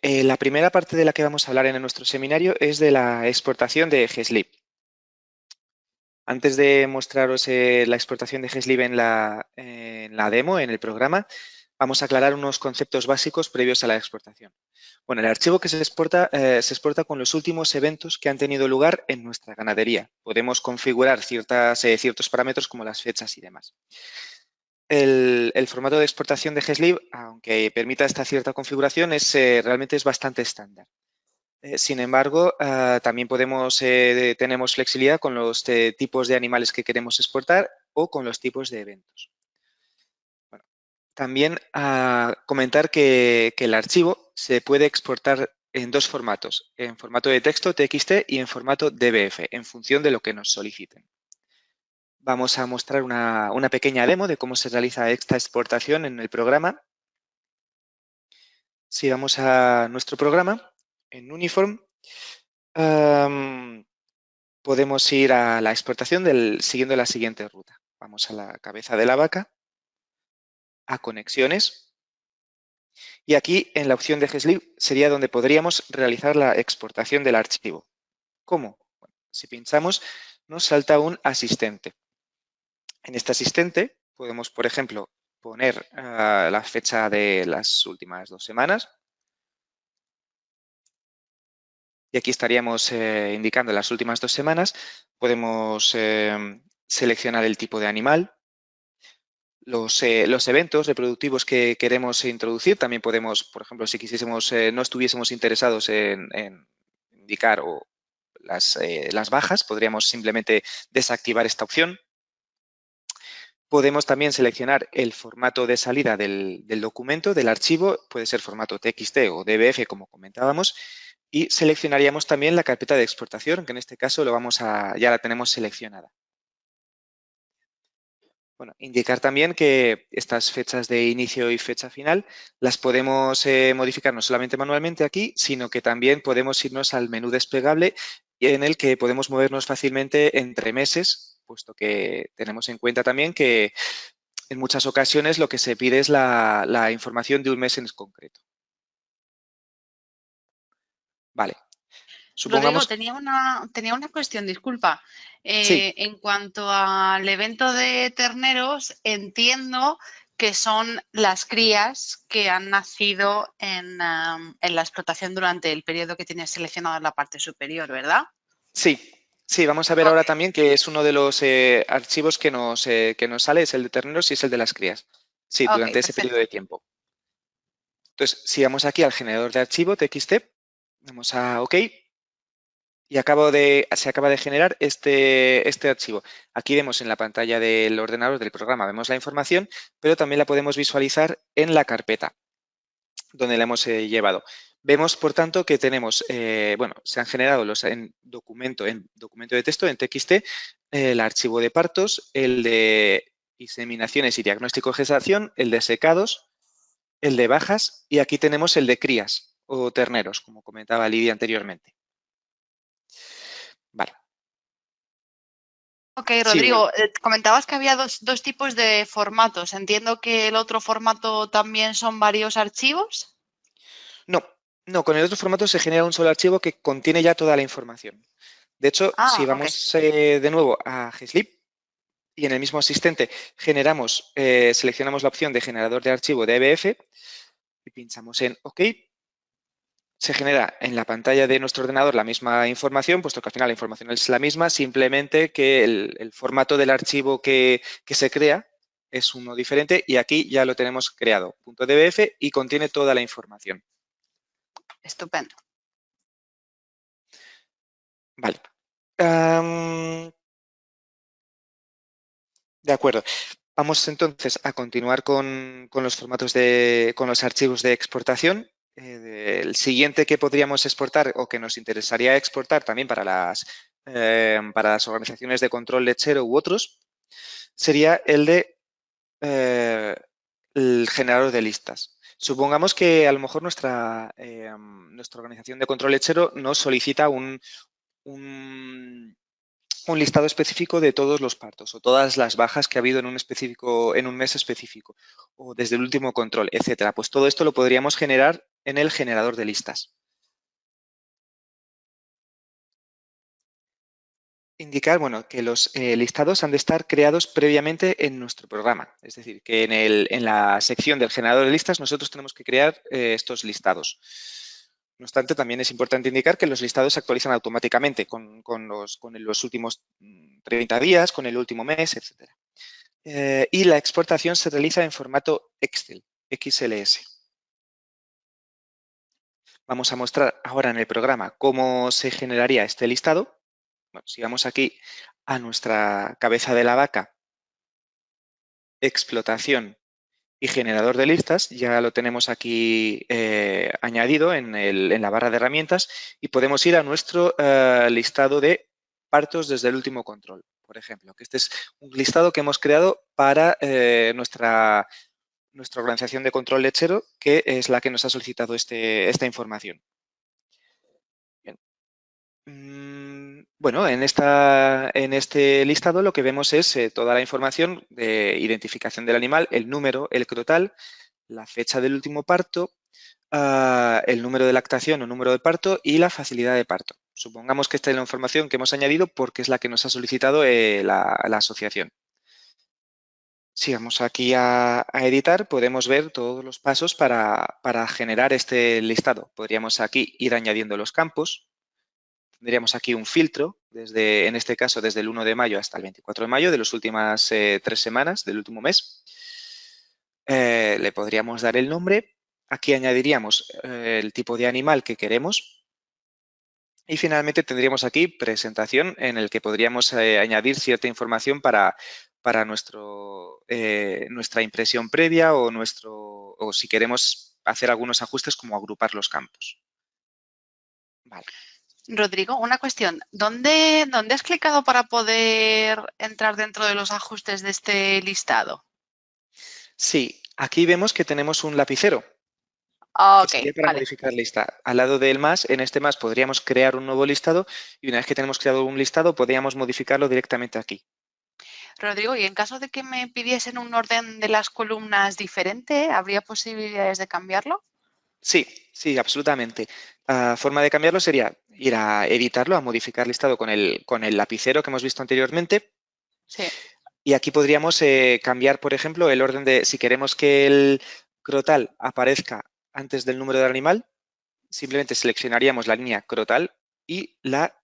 la primera parte de la que vamos a hablar en nuestro seminario es de la exportación de GSLIP. Antes de mostraros la exportación de GSLIP en la demo, en el programa, vamos a aclarar unos conceptos básicos previos a la exportación. Bueno, el archivo que se exporta con los últimos eventos que han tenido lugar en nuestra ganadería. Podemos configurar ciertos parámetros como las fechas y demás. El formato de exportación de GSLIP, aunque permita esta cierta configuración, realmente es bastante estándar. Sin embargo, también tenemos flexibilidad con los tipos de animales que queremos exportar o con los tipos de eventos. Bueno, también comentar que el archivo se puede exportar en dos formatos, en formato de texto, TXT, y en formato DBF, en función de lo que nos soliciten. Vamos a mostrar una pequeña demo de cómo se realiza esta exportación en el programa. Si vamos a nuestro programa, en Uniform, podemos ir a la exportación siguiendo la siguiente ruta. Vamos a la cabeza de la vaca, a conexiones, y aquí en la opción de GSLIP sería donde podríamos realizar la exportación del archivo. ¿Cómo? Bueno, si pinchamos, nos salta un asistente. En este asistente podemos, por ejemplo, poner la fecha de las últimas 2 semanas. Y aquí estaríamos indicando las últimas 2 semanas. Podemos seleccionar el tipo de animal. Los eventos reproductivos que queremos introducir, también podemos, por ejemplo, si quisiésemos, no estuviésemos interesados en indicar las bajas, podríamos simplemente desactivar esta opción. Podemos también seleccionar el formato de salida del documento, del archivo, puede ser formato TXT o DBF, como comentábamos, y seleccionaríamos también la carpeta de exportación, que en este caso ya la tenemos seleccionada. Bueno, indicar también que estas fechas de inicio y fecha final las podemos modificar no solamente manualmente aquí, sino que también podemos irnos al menú desplegable en el que podemos movernos fácilmente entre meses, puesto que tenemos en cuenta también que en muchas ocasiones lo que se pide es la información de un mes en concreto. Vale. Rodrigo, Supongamos... tenía una cuestión, disculpa. Sí, En cuanto al evento de terneros, entiendo que son las crías que han nacido en la explotación durante el periodo que tienes seleccionado en la parte superior, ¿verdad? sí. Sí, vamos a ver Ok, ahora también que es uno de los archivos que nos sale, es el de terneros y es el de las crías. Sí, ok, durante ese periodo perfecto. de tiempo. Entonces, si vamos aquí al generador de archivo TXT, vamos a OK y se acaba de generar este archivo. Aquí vemos en la pantalla del ordenador del programa, vemos la información, pero también la podemos visualizar en la carpeta donde la hemos llevado. Vemos, por tanto, que tenemos, se han generado en documento de texto, en TXT, el archivo de partos, el de inseminaciones y diagnóstico de gestación, el de secados, el de bajas y aquí tenemos el de crías o terneros, como comentaba Lidia anteriormente. Vale. Ok, Sí, Rodrigo, comentabas que había dos tipos de formatos. Entiendo que el otro formato también son varios archivos. no, con el otro formato se genera un solo archivo que contiene ya toda la información. De hecho, si Ah, ok. vamos de nuevo a GSLIP y en el mismo asistente seleccionamos la opción de generador de archivo DBF y pinchamos en OK, se genera en la pantalla de nuestro ordenador la misma información, puesto que al final la información es la misma, simplemente que el formato del archivo que se crea es uno diferente y aquí ya lo tenemos creado, .dbf, y contiene toda la información. Estupendo. Vale. De acuerdo. Vamos entonces a continuar con los formatos con los archivos de exportación. El siguiente que podríamos exportar o que nos interesaría exportar también para las organizaciones de control lechero u otros sería el de el generador de listas. Supongamos que a lo mejor nuestra organización de control lechero nos solicita un listado específico de todos los partos o todas las bajas que ha habido en un mes específico o desde el último control, etcétera. Pues todo esto lo podríamos generar en el generador de listas. Indicar, bueno, que los listados han de estar creados previamente en nuestro programa. Es decir, que en la sección del generador de listas nosotros tenemos que crear estos listados. No obstante, también es importante indicar que los listados se actualizan automáticamente con los últimos 30 días, con el último mes, etc. Y la exportación se realiza en formato Excel, XLS. Vamos a mostrar ahora en el programa cómo se generaría este listado. Bueno, si vamos aquí a nuestra cabeza de la vaca, explotación y generador de listas, ya lo tenemos aquí añadido en la barra de herramientas y podemos ir a nuestro listado de partos desde el último control, por ejemplo, que este es un listado que hemos creado para nuestra organización de control lechero, que es la que nos ha solicitado esta información. Bueno, en este listado lo que vemos es toda la información de identificación del animal, el número, el crotal, la fecha del último parto, el número de lactación o número de parto y la facilidad de parto. Supongamos que esta es la información que hemos añadido porque es la que nos ha solicitado la asociación. Si vamos aquí a editar, podemos ver todos los pasos para generar este listado. Podríamos aquí ir añadiendo los campos. Tendríamos aquí un filtro, en este caso desde el 1 de mayo hasta el 24 de mayo, de las últimas 3 semanas del último mes. Le podríamos dar el nombre. Aquí añadiríamos el tipo de animal que queremos. Y finalmente tendríamos aquí presentación en el que podríamos añadir cierta información para nuestra impresión previa o si queremos hacer algunos ajustes como agrupar los campos. Vale. Rodrigo, una cuestión. ¿Dónde has clicado para poder entrar dentro de los ajustes de este listado? Sí, aquí vemos que tenemos un lapicero. Ok, Que sería para vale. modificar lista. Al lado del más, en este más podríamos crear un nuevo listado y una vez que tenemos creado un listado podríamos modificarlo directamente aquí. Rodrigo, y en caso de que me pidiesen un orden de las columnas diferente, ¿habría posibilidades de cambiarlo? Sí, sí, absolutamente. Forma de cambiarlo sería ir a editarlo, a modificar listado con el lapicero que hemos visto anteriormente. Sí. Y aquí podríamos cambiar, por ejemplo, el orden de, si queremos que el crotal aparezca antes del número del animal, simplemente seleccionaríamos la línea crotal y la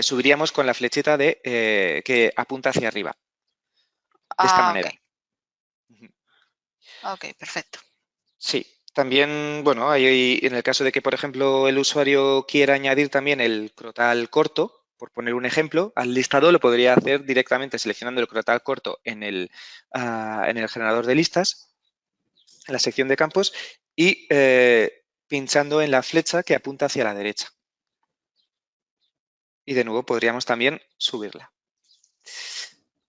subiríamos con la flecheta que apunta hacia arriba. De esta manera. Ok. Ok, perfecto. Sí, también, bueno, en el caso de que, por ejemplo, el usuario quiera añadir también el crotal corto, por poner un ejemplo, al listado lo podría hacer directamente seleccionando el crotal corto en el generador de listas, en la sección de campos, y pinchando en la flecha que apunta hacia la derecha. Y de nuevo podríamos también subirla.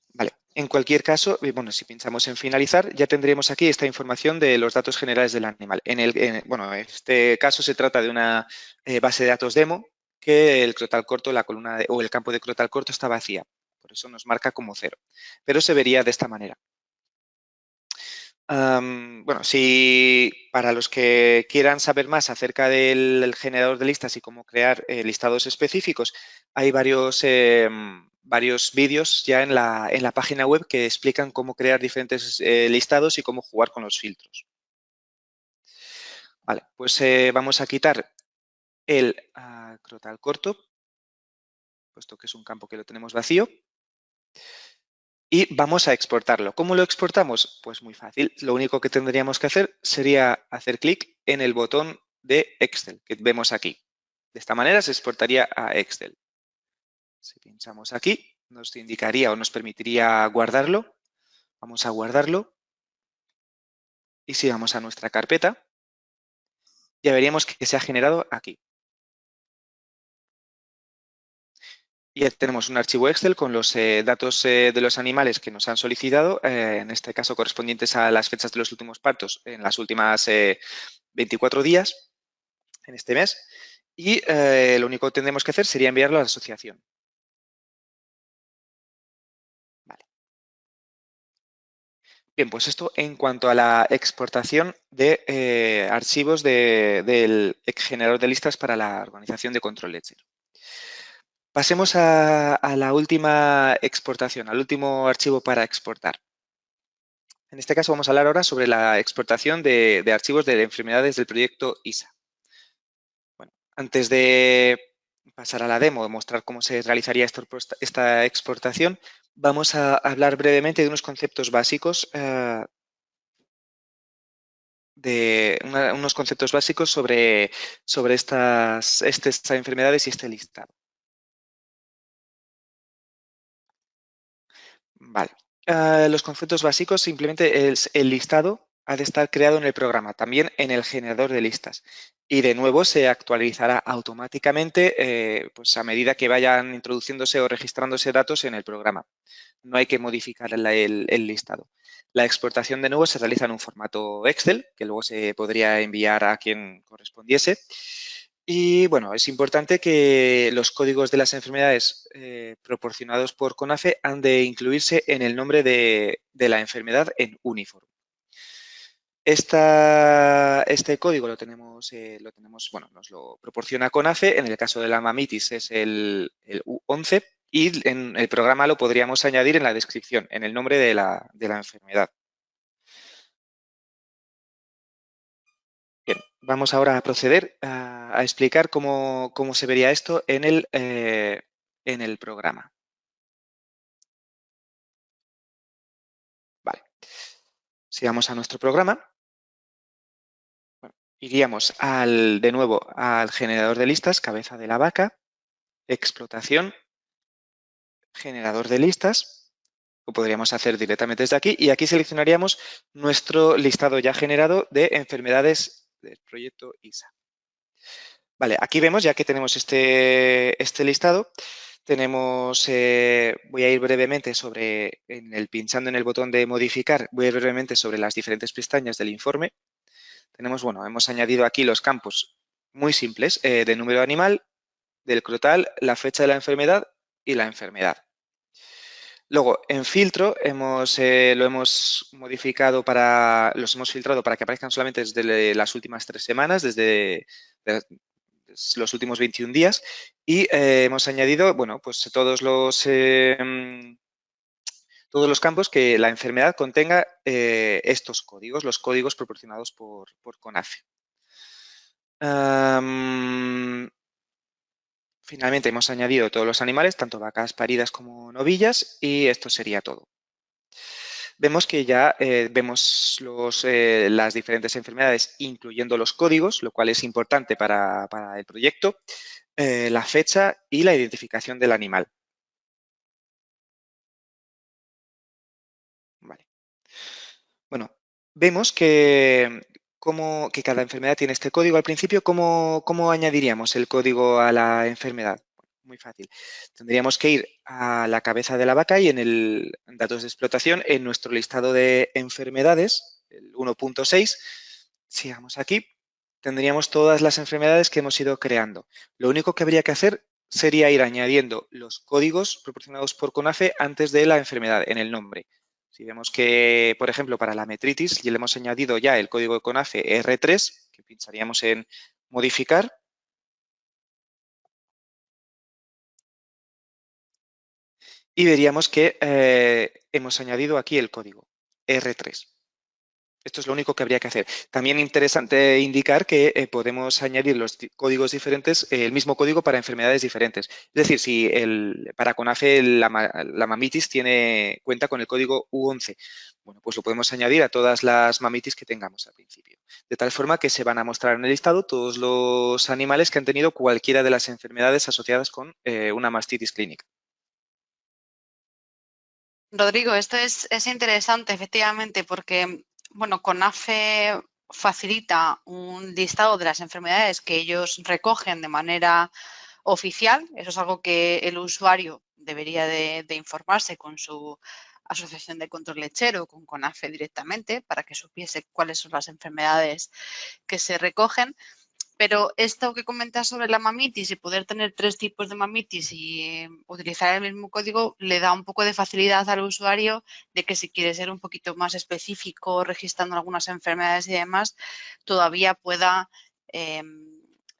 Vale, en cualquier caso, bueno, si pinchamos en finalizar, ya tendremos aquí esta información de los datos generales del animal. Bueno, en este caso se trata de una base de datos demo que el crotal corto, la columna o el campo de crotal corto está vacía. Por eso nos marca como 0. Pero se vería de esta manera. Bueno, si para los que quieran saber más acerca del generador de listas y cómo crear listados específicos, hay varios vídeos ya en la página web que explican cómo crear diferentes listados y cómo jugar con los filtros. Vale, pues vamos a quitar el crotal corto, puesto que es un campo que lo tenemos vacío. Y vamos a exportarlo. ¿Cómo lo exportamos? Pues muy fácil. Lo único que tendríamos que hacer sería hacer clic en el botón de Excel que vemos aquí. De esta manera se exportaría a Excel. Si pinchamos aquí, nos indicaría o nos permitiría guardarlo. Vamos a guardarlo. Y si vamos a nuestra carpeta, ya veríamos que se ha generado aquí. Y ya tenemos un archivo Excel con los datos de los animales que nos han solicitado, en este caso correspondientes a las fechas de los últimos partos en las últimas 24 días en este mes. Y lo único que tendremos que hacer sería enviarlo a la asociación. Vale. Bien, pues esto en cuanto a la exportación de archivos del generador de listas para la organización de control lechero. Pasemos a la última exportación, al último archivo para exportar. En este caso vamos a hablar ahora sobre la exportación de archivos de enfermedades del proyecto ISA. Bueno, antes de pasar a la demo, de mostrar cómo se realizaría esta exportación, vamos a hablar brevemente de unos conceptos básicos sobre estas enfermedades y este listado. Vale. Los conceptos básicos, simplemente el listado ha de estar creado en el programa, también en el generador de listas. Y de nuevo se actualizará automáticamente pues a medida que vayan introduciéndose o registrándose datos en el programa. No hay que modificar el listado. La exportación de nuevo se realiza en un formato Excel, que luego se podría enviar a quien correspondiese. Y bueno, es importante que los códigos de las enfermedades proporcionados por CONAFE han de incluirse en el nombre de la enfermedad en uniforme. Este código lo tenemos, bueno, nos lo proporciona CONAFE. En el caso de la mamitis es el U11 y en el programa lo podríamos añadir en la descripción, en el nombre de la enfermedad. Bien, vamos ahora a proceder a explicar cómo se vería esto en el programa. Vale. Si vamos a nuestro programa, bueno, iríamos de nuevo al generador de listas, cabeza de la vaca, explotación, generador de listas. Lo podríamos hacer directamente desde aquí y aquí seleccionaríamos nuestro listado ya generado de enfermedades del proyecto ISA. Vale, aquí vemos ya que tenemos este listado, voy a ir brevemente pinchando en el botón de modificar, voy a ir brevemente sobre las diferentes pestañas del informe. Hemos añadido aquí los campos muy simples de número animal, del crotal, la fecha de la enfermedad y la enfermedad. Luego, en filtro, los hemos filtrado para que aparezcan solamente desde las últimas 3 semanas, desde los últimos 21 días y hemos añadido, bueno, pues todos los campos que la enfermedad contenga estos códigos, los códigos proporcionados por CONAFE. Finalmente hemos añadido todos los animales, tanto vacas paridas como novillas, y esto sería todo. Vemos que ya vemos las diferentes enfermedades, incluyendo los códigos, lo cual es importante para el proyecto, la fecha y la identificación del animal. Vale. Bueno, vemos que cada enfermedad tiene este código al principio. ¿Cómo añadiríamos el código a la enfermedad? Muy fácil. Tendríamos que ir a la cabeza de la vaca y en datos de explotación, en nuestro listado de enfermedades, el 1.6, si vamos aquí, tendríamos todas las enfermedades que hemos ido creando. Lo único que habría que hacer sería ir añadiendo los códigos proporcionados por CONAFE antes de la enfermedad, en el nombre. Si vemos que, por ejemplo, para la metritis ya le hemos añadido ya el código de CONAFE R3, que pincharíamos en modificar. Y veríamos que hemos añadido aquí el código R3. Esto es lo único que habría que hacer. También interesante indicar que podemos añadir los códigos diferentes, el mismo código para enfermedades diferentes. Es decir, si para CONAFE la mamitis cuenta con el código U11, bueno, pues lo podemos añadir a todas las mamitis que tengamos al principio. De tal forma que se van a mostrar en el listado todos los animales que han tenido cualquiera de las enfermedades asociadas con una mastitis clínica. Rodrigo, esto es interesante, efectivamente, porque, bueno, CONAFE facilita un listado de las enfermedades que ellos recogen de manera oficial. Eso es algo que el usuario debería de informarse con su asociación de control lechero, con CONAFE directamente, para que supiese cuáles son las enfermedades que se recogen. Pero esto que comentas sobre la mamitis y poder tener 3 tipos de mamitis y utilizar el mismo código le da un poco de facilidad al usuario de que si quiere ser un poquito más específico, registrando algunas enfermedades y demás, todavía pueda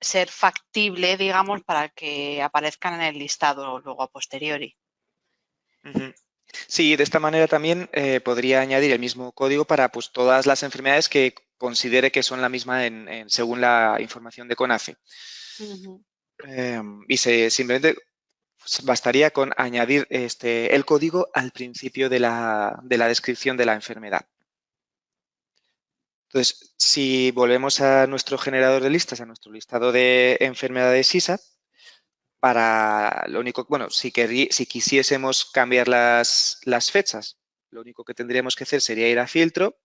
ser factible, digamos, para que aparezcan en el listado luego a posteriori. Ujú. Sí, de esta manera también podría añadir el mismo código para pues, todas las enfermedades que considere que son la misma según la información de CONAFE. Y simplemente bastaría con añadir el código al principio de la descripción de la enfermedad. Entonces, si volvemos a nuestro generador de listas, a nuestro listado de enfermedades ISA, para lo único, bueno, si quisiésemos cambiar las fechas, lo único que tendríamos que hacer sería ir a filtro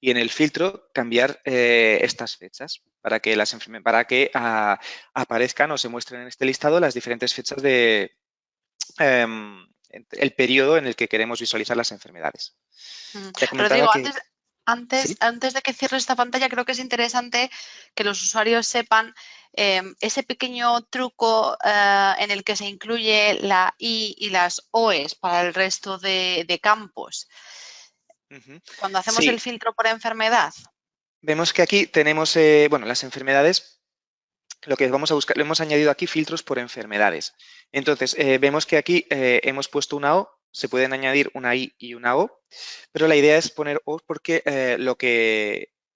y en el filtro cambiar estas fechas para que aparezcan o se muestren en este listado las diferentes fechas de el periodo en el que queremos visualizar las enfermedades. Ya comentaba Rodrigo, que sí. antes de que cierres esta pantalla, creo que es interesante que los usuarios sepan ese pequeño truco en el que se incluye la I y las OEs para el resto de campos. Cuando hacemos Sí, el filtro por enfermedad. vemos que aquí tenemos, bueno, las enfermedades, lo que vamos a buscar, le hemos añadido aquí filtros por enfermedades. Entonces, vemos que aquí hemos puesto una O, se pueden añadir una I y una O, pero la idea es poner O porque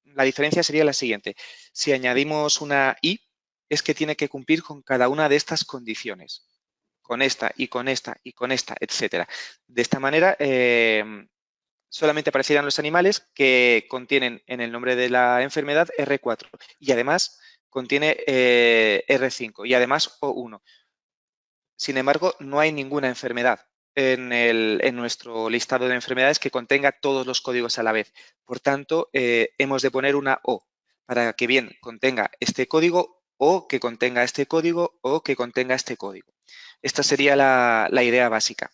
la diferencia sería la siguiente. Si añadimos una I, es que tiene que cumplir con cada una de estas condiciones, con esta y con esta y con esta, etcétera. De esta manera, solamente aparecerán los animales que contienen en el nombre de la enfermedad R4 y además contiene R5 y además O1. Sin embargo, no hay ninguna enfermedad en nuestro listado de enfermedades que contenga todos los códigos a la vez. Por tanto, hemos de poner una O para que bien contenga este código o que contenga este código o que contenga este código. Esta sería la idea básica.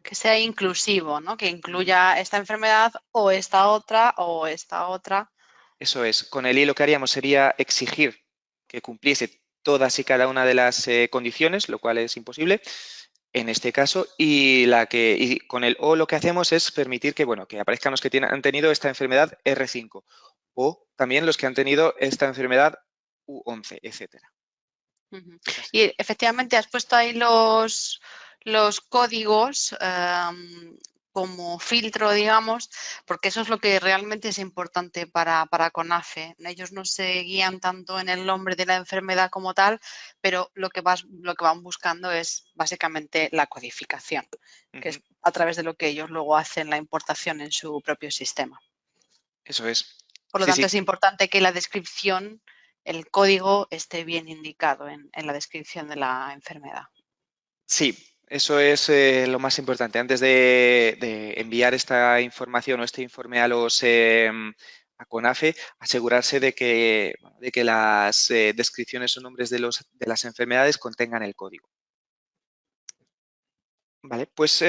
Que sea inclusivo, ¿no? Que incluya esta enfermedad o esta otra o esta otra. Eso es. Con el I lo que haríamos sería exigir que cumpliese todas y cada una de las condiciones, lo cual es imposible en este caso, y con el O lo que hacemos es permitir que, bueno, que aparezcan los que han tenido esta enfermedad R5 o también los que han tenido esta enfermedad U11, etcétera. Y efectivamente has puesto ahí los códigos como filtro, digamos, porque eso es lo que realmente es importante para CONAFE. Ellos no se guían tanto en el nombre de la enfermedad como tal, pero lo que van buscando es básicamente la codificación, que es a través de lo que ellos luego hacen la importación en su propio sistema. Eso es. Por lo Sí, tanto, sí. es importante que la descripción, el código, esté bien indicado en la descripción de la enfermedad. Sí, eso es lo más importante. Antes de enviar esta información o este informe a CONAFE, asegurarse de que las descripciones o nombres de las enfermedades contengan el código. Vale, pues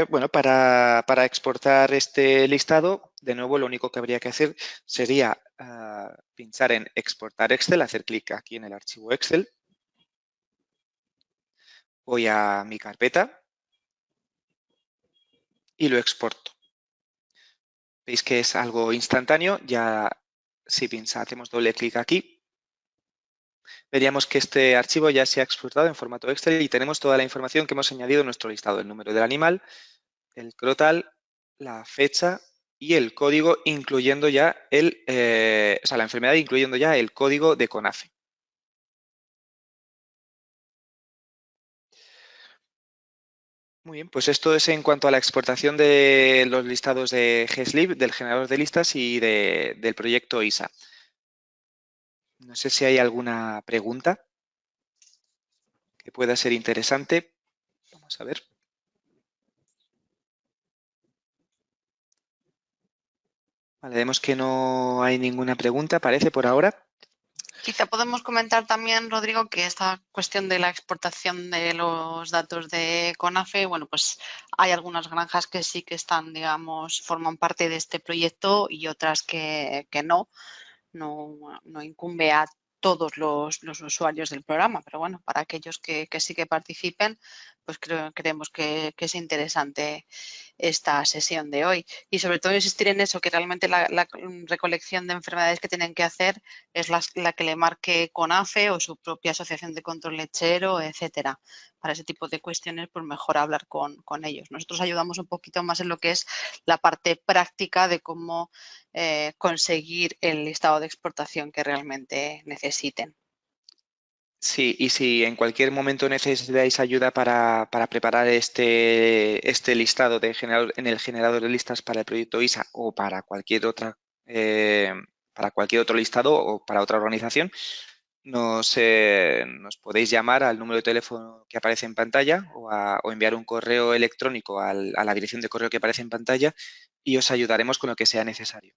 bueno, para exportar este listado, de nuevo lo único que habría que hacer sería pinchar en exportar Excel, hacer clic aquí en el archivo Excel. Voy a mi carpeta y lo exporto. Veis que es algo instantáneo, ya si hacemos doble clic aquí, veríamos que este archivo ya se ha exportado en formato Excel y tenemos toda la información que hemos añadido en nuestro listado, el número del animal, el crotal, la fecha y el código, incluyendo ya o sea, la enfermedad, incluyendo ya el código de CONAFE. Muy bien, pues esto es en cuanto a la exportación de los listados de GSLib, del generador de listas y del proyecto ISA. No sé si hay alguna pregunta que pueda ser interesante. Vamos a ver. Vale, vemos que no hay ninguna pregunta, parece, por ahora. Quizá podemos comentar también, Rodrigo, que esta cuestión de la exportación de los datos de CONAFE, bueno, pues hay algunas granjas que sí que están, digamos, forman parte de este proyecto y otras que no incumbe a todos los usuarios del programa, pero bueno, para aquellos que sí que participen, pues creemos que es interesante esta sesión de hoy. Y sobre todo insistir en eso, que realmente la recolección de enfermedades que tienen que hacer es la que le marque CONAFE o su propia asociación de control lechero, etcétera. Para ese tipo de cuestiones, pues mejor hablar con ellos. Nosotros ayudamos un poquito más en lo que es la parte práctica de cómo conseguir el listado de exportación que realmente necesiten. Sí, y si en cualquier momento necesitáis ayuda para preparar este listado en el generador de listas para el proyecto ISA o para cualquier otro listado o para otra organización, nos podéis llamar al número de teléfono que aparece en pantalla o enviar un correo electrónico a la dirección de correo que aparece en pantalla y os ayudaremos con lo que sea necesario.